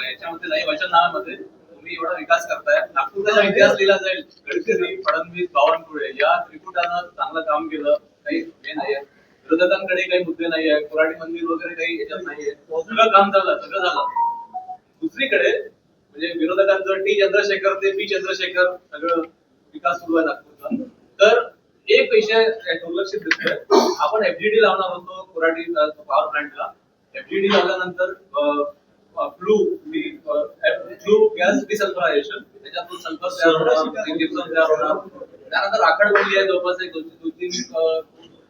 याच्यामध्ये नाही वचननाम्यामध्ये तुम्ही एवढा विकास करताय, नागपूरचा इतिहास लिहिला जाईल. गडकरी, फडणवीस, बावनकुळे या त्रिकुटानं चांगलं काम केलं. काही हे नाहीये, विरोधकांकडे काही मुद्दे नाहीये, कोराडी मंदिर वगैरे काही याच्यात नाहीये. सगळं काम झालं, सगळं झालं. दुसरीकडे म्हणजे विरोधकांचं टी चंद्रशेखर ते पी चंद्रशेखर सगळं विकास सुरू आहे नागपूरचा. तर एक विषय दुर्लक्षित दिसतोय. आपण एफडीडी लावणार होतो कोराडी पॉवर प्लांटला. एफडीडी लावल्यानंतर फ्लू गॅस डिसल्फरायझेशन, त्याच्यातून सल्फर तयार होणार, जिप्सम तयार होणार. त्यानंतर राखड बनली आहे जवळपास 2-3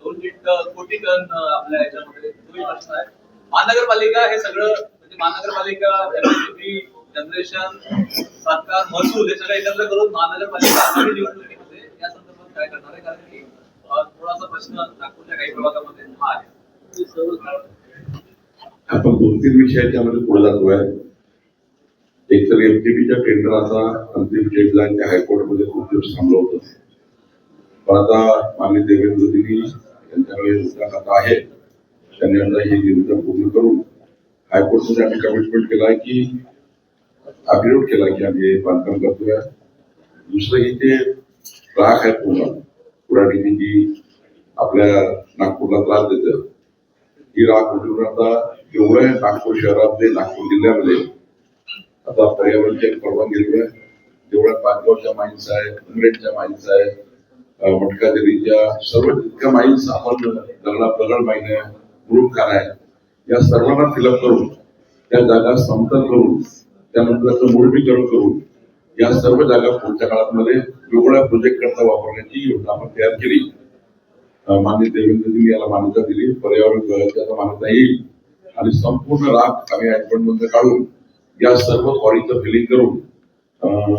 कोटी टन आपल्या याच्यामध्ये. तोही प्रश्न आहे. महानगरपालिका हे सगळं म्हणजे महानगरपालिका एमएससीबी जनरेशन सरकार महसूल हे सगळं एकत्र करून महानगरपालिका आगामी निवडणुकीमध्ये या संदर्भात काय करणार आहे, कारण की थोडासा प्रश्न नागपूरच्या काही प्रभागामध्ये हा आहे. आपण 2-3 विषयाच्यामध्ये पुढे जातोय. एक तर एमटीबीच्या टेंडराचा अंतिम डेडलाईन हायकोर्टमध्ये खूप दिवस थांबलं होतं. पण आता माननीय देवेंद्रजी यांच्याकडे आता आहे, त्यांनी आता ही निर्णय पूर्ण करून हायकोर्टमध्ये आम्ही कमिटमेंट केला की अग्रीमेंट केला की आम्ही बांधकाम करतोय. दुसरं ही ते राख आहे पुराठी जी आपल्या नागपूरला त्रास देतं, ही राख उठून आता एवढ्या नागपूर शहरामध्ये, नागपूर जिल्ह्यामध्ये आता पर्यावरणची एक परवानगी दिली आहे. जेवढ्या पाचगावच्या माईन्स आहे, उमरेडच्या माईन्स आहे, मटकादेरीच्या सर्व जितक्या माईन्स आपण दगड माईन आहे, मुरुडखाना आहे, या सर्वांना फिलअप करून त्या जागा समतल करून त्यानंतर त्याचं मुरमीकरण करून या सर्व जागा पुढच्या काळामध्ये वेगवेगळ्या प्रोजेक्ट करता वापरण्याची योजना आपण तयार केली. माननीय देवेंद्रजी याला मान्यता दिली, पर्यावरण विभागाची मान्यता येईल आणि संपूर्ण राख आम्ही ऍडमेंट काढून या सर्व कॉरीचं फिलिंग करून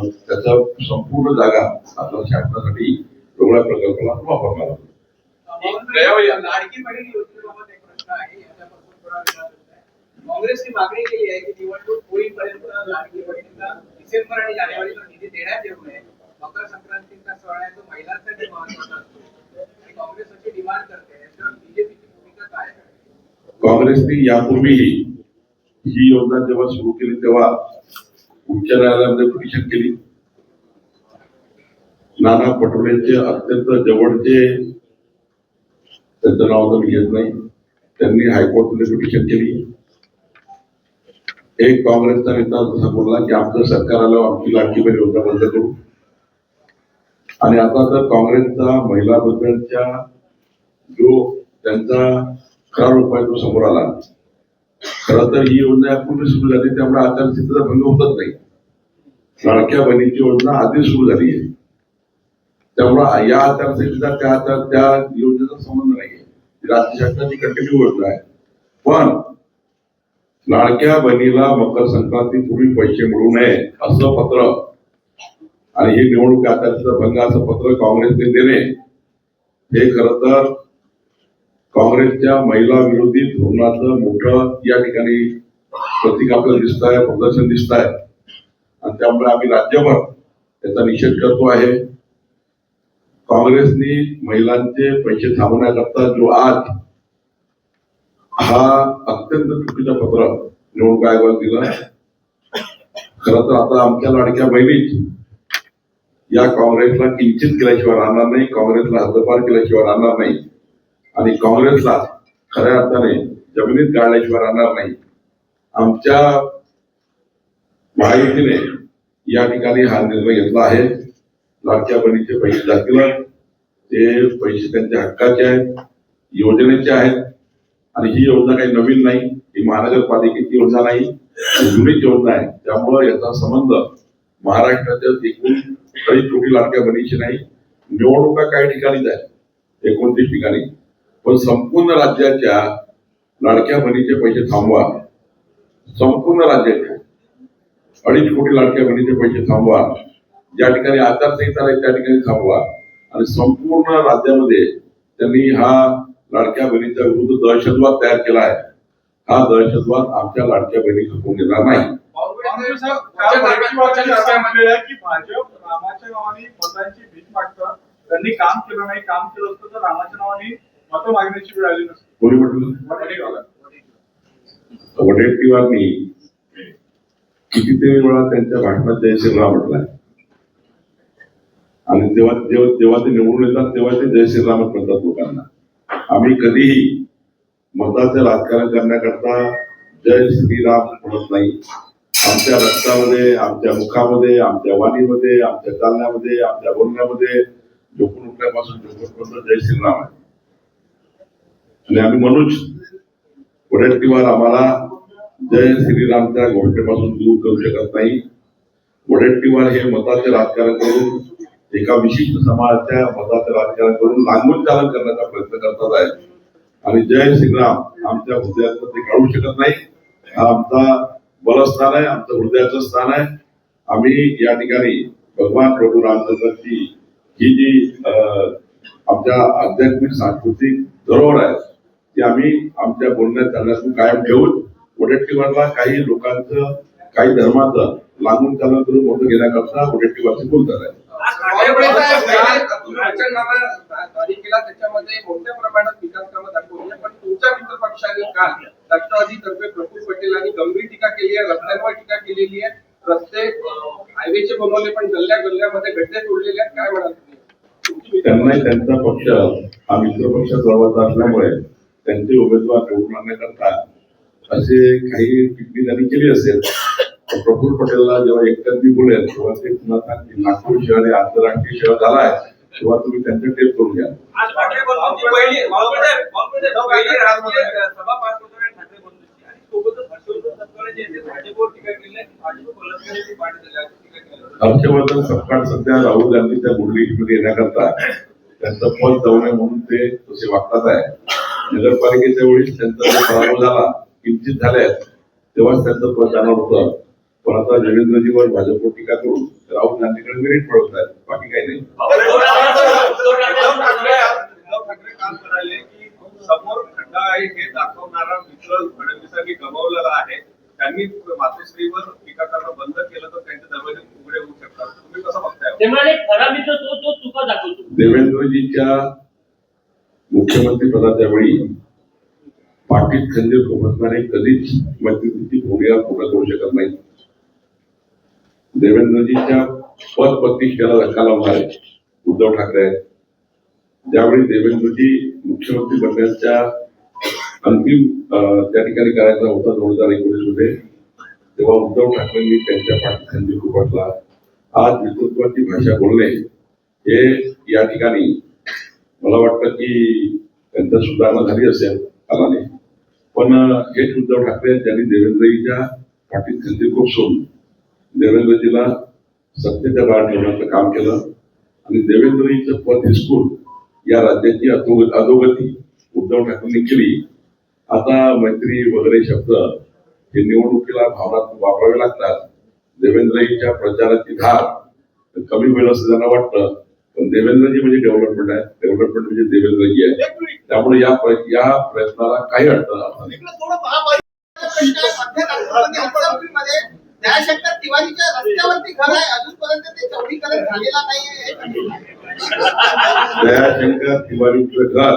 त्याचा संपूर्ण जागा आपल्या शासनासाठी वेगळ्या प्रकल्पाला वापरणार आहोत. लाडकी बहीण योजनेबाबत एक प्रश्न आहे, याच्यापासून थोडा विचार होत आहे. काँग्रेसने मागणी केली आहे की निवडणूक होईपर्यंत लाडकी बहिणीला डिसेंबर आणि जानेवारीला निधी देण्यात येऊ नये. मकर संक्रांतीचा सण आहे, तो महिलांसाठी महत्वाचा असतो आणि काँग्रेस अशी डिमांड करते. याच्यावर बीजेपीची भूमिका काय आहे? काँग्रेसने यापूर्वीही ही योजना जेव्हा सुरू केली तेव्हा उच्च न्यायालयामध्ये पिटिशन केली. नाना पटोलेंचे अत्यंत जवळचे, त्यांचं नाव तर घेत नाही, त्यांनी हायकोर्टमध्ये पिटिशन केली. एक काँग्रेसचा नेता जसा बोलला की आमचं सरकार आलं आमची लाडकी बहीण योजना बंद करू. आणि आता तर काँग्रेसचा महिलाबद्दलच्या जो त्यांचा खरा रूप आहे तो समोर आला. खरं तर ही योजना यापूर्वी सुरू झाली, त्यामुळे आचारसंहितेचा भंग होतच नाही. लाडक्या बहिणीची योजना आधी सुरू झाली आहे, त्यामुळे या आचारसंहितेचा त्या योजनेचा संबंध नाहीये. राज्य शासनाची कंटिन्यू योजना आहे. पण लाडक्या बहिणीला मकर संक्रांतीपूर्वी पैसे मिळू नये असं पत्र आणि ही निवडणूक आचारसंहिता भंग असं पत्र काँग्रेसने देणे हे खरं तर काँग्रेसच्या महिला विरोधी धोरणाचं मोठं या ठिकाणी प्रतीक आपल्याला दिसत आहे, प्रदर्शन दिसत आहे. आणि त्यामुळे आम्ही राज्यभर त्याचा निषेध करतो आहे. काँग्रेसने महिलांचे पैसे थांबवण्याकरता जो आज हा अत्यंत चुकीचं पत्र निवडणूक आयोगाला दिलं. खरं तर आता आमच्या लाडक्या बहिणीच या काँग्रेसला किंचित केल्याशिवाय राहणार नाही, काँग्रेसला हद्दपार केल्याशिवाय राहणार नाही आणि काँग्रेसला खऱ्या अर्थाने जमिनीत गाळल्याशिवाय राहणार नाही. आमच्या महायुतीने या ठिकाणी हा निर्णय घेतला आहे. लाडक्या बहिणीचे पैसे जातील, ते पैसे त्यांच्या हक्काचे आहेत, योजनेचे आहेत. आणि ही योजना काही नवीन नाही, ही महानगरपालिकेची योजना नाही, जुनीच योजना आहे. त्यामुळे याचा संबंध महाराष्ट्राच्या एकूण 2.5 कोटी लाडक्या बहिणीशी नाही. निवडणुका काही ठिकाणीच आहेत, 29 ठिकाणी, पण संपूर्ण राज्याच्या लाडक्या बहिणीचे पैसे थांबवा. संपूर्ण राज्याचे 2.5 कोटी लाडक्या बहिणीचे पैसे थांबवा. ज्या ठिकाणी आचारसंहिता आहे त्या ठिकाणी थांबवा. आणि संपूर्ण राज्यामध्ये त्यांनी हा लाडक्या बहिणीच्या विरुद्ध दहशतवाद तयार केला आहे. हा दहशतवाद आमच्या लाडक्या बहिणी खपवून घेणार नाही. की भाजप रामाच्या नावाने मतांची भीक मागतं. त्यांनी काम केलं नाही, काम केलं असतं तर रामाच्या नावाने मतं मागण्याची वेळ आली नसती. कोणी म्हटलं? वडेट्टीवारनी कितीतरी वेळा त्यांच्या भाषणात जय श्रीराम म्हटलाय. आणि जेव्हा ते निवडून येतात तेव्हा ते जय श्रीरामच म्हणतात लोकांना. आम्ही कधीही मताचं राजकारण करण्याकरता जय श्रीराम म्हणत नाही. आमच्या रक्तामध्ये, आमच्या मुखामध्ये, आमच्या वाणीमध्ये, आमच्या चालण्यामध्ये, आमच्या बोलण्यामध्ये झोपून उठल्यापासून झोपूनपर्यंत जय श्रीराम आहे. आणि आम्ही मनोज वडेट्टीवार आम्हाला जय श्रीरामच्या घोषणेपासून दूर करू शकत नाही. वडेट्टीवार हे मताचे राजकारण करून एका विशिष्ट समाजाच्या मताचे राजकारण करून लागून चालन करण्याचा प्रयत्न करतात आहे. आणि जय श्रीराम आमच्या हृदयातून ते काढू शकत नाही. हा आमचा बलस्थान आहे, आमचं हृदयाचं स्थान आहे. आम्ही या ठिकाणी भगवान प्रभू रामचंद्रांची ही जी आमच्या आध्यात्मिक सांस्कृतिक धरोहर आहे ती आम्ही आमच्या बोलण्यात चालण्यातून कायम ठेवून वडेट्टीवारला काही लोकांचं, काही धर्माचं लागून चालन करून मतं घेण्याकरता वडेट्टीवारचे बोलतात आहे. तारीखेला त्याच्यामध्ये मोठ्या प्रमाणात विकास कामं दाखवली, पण तुमच्या मित्र पक्षाने काल राष्ट्रवादीतर्फे प्रफुल्ल पटेलांनी गंभीर टीका केली आहे, रस्त्यांवर टीका केलेली आहे. रस्ते हायवेचे बनवले पण गल्ल्या गल्ल्यामध्ये गड्डे तोडलेले आहेत. काय म्हणाल तुम्ही? त्यांना त्यांचा पक्ष हा मित्र पक्ष जवळचा असल्यामुळे त्यांचे उमेदवार निवडून आणण्याकरता असे काही टिप्पणी त्यांनी केली असेल. प्रफुल्ल पटेलला जेव्हा एकतर्फी बोलेल तेव्हा ते पुन्हा सांगतील नागपूर शहर हे आंतरराष्ट्रीय शहर झाला आहे तेव्हा तुम्ही त्यांचं टेप करून घ्या. हर्षवर्धन सपकाळ सध्या राहुल गांधीच्या गुडलीमध्ये येण्याकरता त्यांचं पद जाऊ नये म्हणून ते तसे वागतात आहे. नगरपालिकेच्या वेळी त्यांचा पराभव झाला, किंचित झाले तेव्हाच त्यांचं पद जाणार होतं. पण आता देवेंद्रजीवर भाजपवर टीका करून राहुल गांधीकडे मेरिट पळवत आहेत, बाकी काही नाही. ठाकरे काल म्हणाले की समोर खड्डा आहे हे दाखवणारा मित्र फडणवीसांनी गमावलेला आहे. त्यांनी मातोश्रीवर टीका करणं बंद केलं तर त्यांचे दरवाजे उघडे होऊ शकतात. तुम्ही कसं बघताय? ते म्हणाले खरा मित्र तो चुका दाखवतो. देवेंद्रजीच्या मुख्यमंत्री पदाच्या वेळी पाठीत खंजीर खुपसणारे कधीच मैत्रीची भूमिका पूर्ण करू शकत नाही. देवेंद्रजीच्या पद प्रतिष्ठेला धक्का लावणारे उद्धव ठाकरे आहेत. ज्यावेळी देवेंद्रजी मुख्यमंत्री बनण्याच्या अंतिम त्या ठिकाणी करायचा होता 2019 मध्ये, तेव्हा उद्धव ठाकरेंनी त्यांच्या पाठीत खंजीर खुपसला. आज नेतृत्वाची भाषा बोलणे हे या ठिकाणी मला वाटतं की त्यांच्या सुधारणा झाली असेल कालाने, पण हेच उद्धव ठाकरे त्यांनी देवेंद्रजीच्या पाठीत खंजीर खुपसून देवेंद्रजीला सत्तेच्या बाहेर ठेवण्याचं काम केलं. आणि देवेंद्रजीचं पद हिसकून या राज्याची अधोगती उद्धव ठाकरेंनी केली. आता मैत्री वगैरे शब्द हे निवडणुकीला भावनात्मक वापरावे लागतात. देवेंद्रजीच्या प्रचाराची धार कमी होईल असं त्यांना वाटतं, पण देवेंद्रजी म्हणजे डेव्हलपमेंट आहे, डेव्हलपमेंट म्हणजे देवेंद्रजी आहे. त्यामुळे या प्रयत्नाला काही अडचण नाही. दयाशंकर तिवारीच्या रस्त्यावरती घर आहे, अजूनपर्यंत ते चौकीकरण झालेला नाहीये. दयाशंकर तिवारीचं घर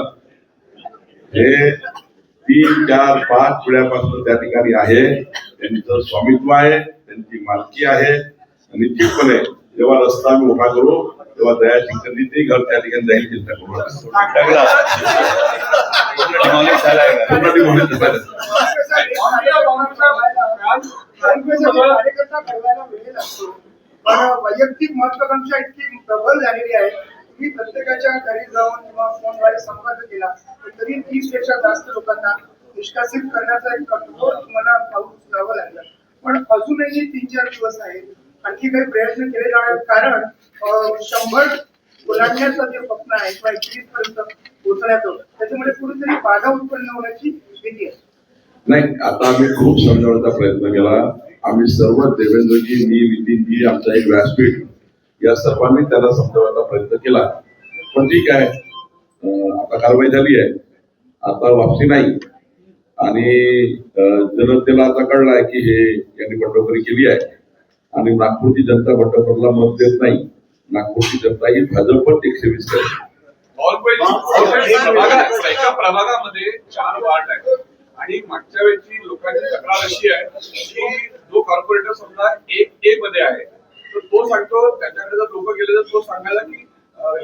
हे 3, 4, 5 पिढ्यापासून त्या ठिकाणी आहे. त्यांचं स्वामित्व आहे, त्यांची मालकी आहे. आणि निश्चितपणे जेव्हा रस्ता आम्ही उभा करू तेव्हा दयाशंकरनी ते घर त्या ठिकाणी जाईल, चिंता करू वैयक्तिक महत्वाकांक्षा इतकी प्रबल झालेली आहे. तुम्ही प्रत्येकाच्या घरी जाऊन किंवा फोनद्वारे संपर्क केला तरी 30 पेक्षा जास्त लोकांना निष्कासित करण्याचा एक कठोर तुम्हाला पाऊल उचलावं लागलं. पण अजूनही 3-4 दिवस आहेत, आणखी काही प्रयत्न केले जाणार, कारण 100 ओलांडण्याचं जे स्वप्न आहे किंवा 31 पर्यंत पोहोचण्यात होतं त्याच्यामुळे कुठेतरी बाधा उत्पन्न होण्याची भीती आहे. नाही, आता आम्ही खूप समजावण्याचा प्रयत्न केला. आम्ही सर्व देवेंद्रजी, मी, नितीनजी, आमचा एक व्यासपीठ या सर्वांनी त्याला समजावण्याचा प्रयत्न केला. पण ठीक आहे, आता कारवाई झाली आहे, आता वापसी नाही. आणि जनतेला आता कळलं आहे की हे यांनी बंडखोरी केली आहे आणि नागपूरची जनता बंडखोरला मत देत नाही. नागपूरची जनता ही भाजपच 120 करेल. एका प्रभागामध्ये 4 वार्ड आहेत आणि मागच्या वेळची लोकांची तक्रार अशी आहे की जो कॉर्पोरेटर समजा 1A मध्ये आहे तर तो सांगतो त्याच्याकडे जर लोक गेले तर तो सांगायला की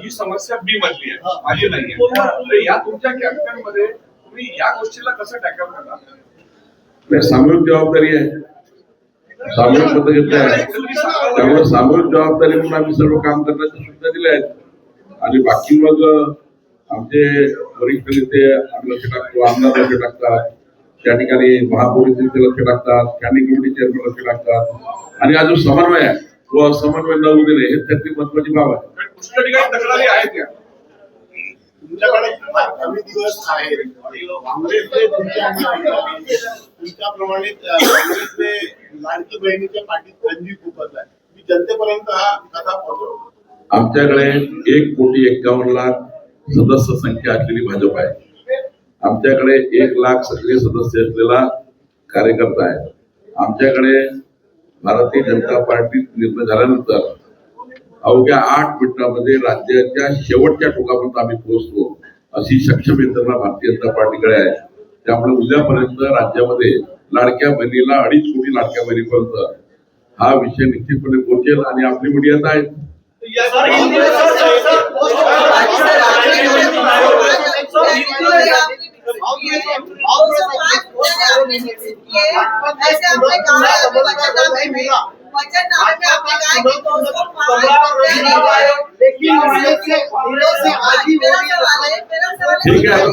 ही समस्या B मधली आहे, माझी नाहीये. तर या तुमच्या कॅम्पेन मध्ये तुम्ही या गोष्टीला कसं टॅकल करणार? नाही, सामूहिक जबाबदारी आहे, सामूहिक मत घेतली आहे. त्यामुळे सामूहिक जबाबदारी म्हणून आम्ही सर्व काम करण्याच्या सूचना दिल्या आहेत. आणि बाकी मग आमचे वरिष्ठ नेते आम्ही लक्ष टाकतो, आमदार लक्ष टाकतात, त्या ठिकाणी महापौर लक्ष टाकतात, स्टँडिंग कमिटी चेअरमन लक्ष टाकतात. आणि हा जो समन्वय आहे तो असमन्वय न होऊ देणे हे त्यातली महत्वाची बाब आहे. पुष्कळ ठिकाणी तक्रारी आहेत या तुमच्याकडे कमी दिवस आहेत. काँग्रेसने तुमच्याप्रमाणे काँग्रेसने लाडकी बहिणीच्या पाठीत गंजी खूपच आहे. मी जनतेपर्यंत हा कथा पोहोचवतो. आमच्याकडे 1,51,00,000 सदस्य संख्या असलेली भाजप आहे. आमच्याकडे 1,00,000 सक्रिय सदस्य असलेला कार्यकर्ता आहे. आमच्याकडे भारतीय जनता पार्टीत निर्णय झाल्यानंतर अवघ्या 8 मिनिटांमध्ये राज्याच्या शेवटच्या टोकापर्यंत आम्ही पोहोचतो अशी सक्षम यंत्रणा भारतीय जनता पार्टीकडे आहे. त्यामुळे उद्यापर्यंत राज्यामध्ये लाडक्या बहिणीला 2.5 कोटी लाडक्या बहिणीपर्यंत हा विषय निश्चितपणे पोहोचेल. आणि आपली मीडियात आहे ठीक आहे.